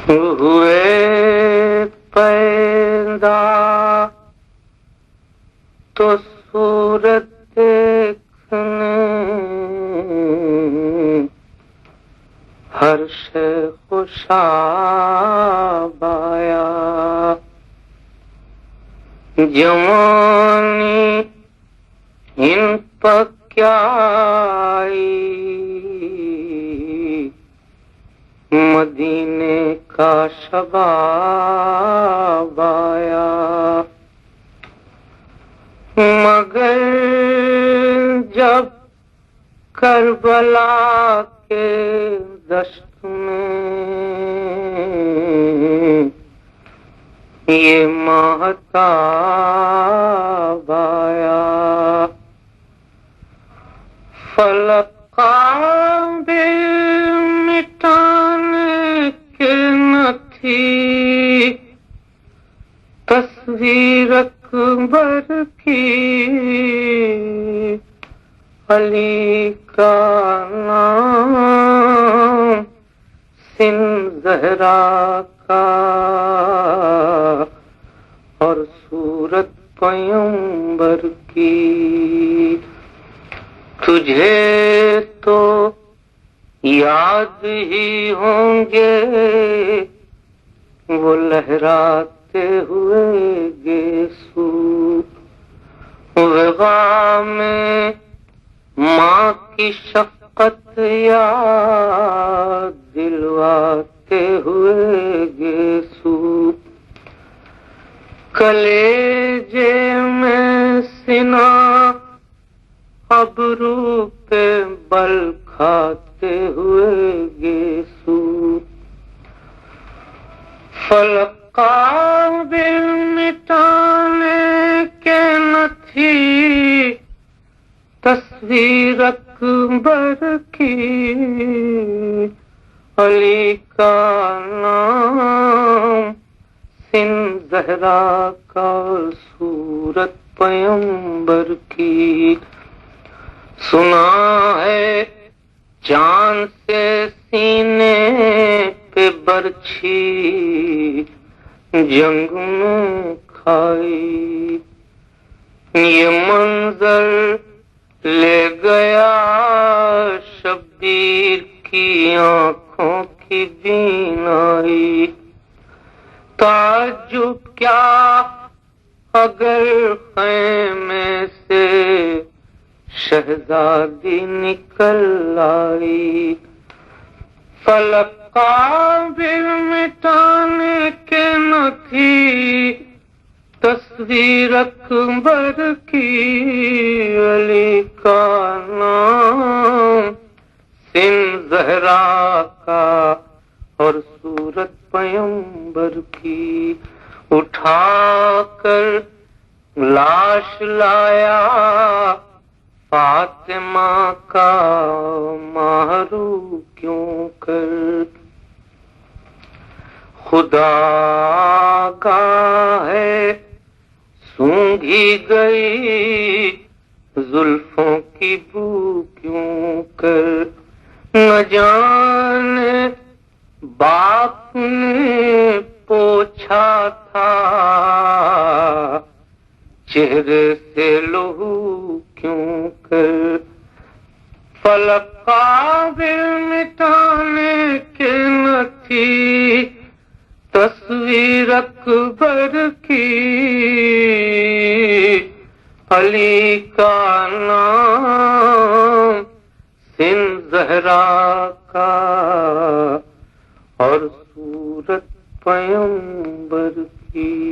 ہوئے پیدا تو صورت دیکھنے ہر شے خوشاب آیا، جوانی ان پر کیا آئی، مدینے کا شباب آیا، مگر جب کربلا کے دشت میں یہ ماہتاب آیا، فلک قابل مٹانے کے نہ تھی تصویر اکبر کی، علی کا نام سن زہرا کا اور صورت پیمبر کی، تجھے تو یاد ہی ہوں گے وہ لہراتے ہوئے گیسو، وغا میں ماں کی شفقت یاد دلواتے ہوئے گیسو، کلیجے میں سنا ابرو پہ بل کھاتے ہوئے گیسو، فلک قابل مٹانے کے نہ تھی تصویر اکبر کی، علی کا نام سن زہرا کا صورت پیمبر کی، سنا ہے جان سے سینے پہ برچھی جنگ میں کھائی، یہ منظر لے گیا شبیر کی آنکھوں کی بینائی، تعجب کیا اگر خیمے سے شہزادی نکل آئی، فلک قابل مٹانے کے نہ تھی تصویر اکبر کی، علی کا نام سن زہرا کا اور صورت پیمبر کی، اٹھا کر لاش لایا فاطمہ کا ماہرو کیوں کر، خدا کا ہے سونگھی گئی زلفوں کی بو کیوں کر، نہ جانے باپ نے پوچھا تھا چہرے سے لہو کیوں کر، فلک قابل مٹانے کے نہ تھی تصویر اکبر کی، علی کا نام سن زہرا کا اور صورت پیمبر کی۔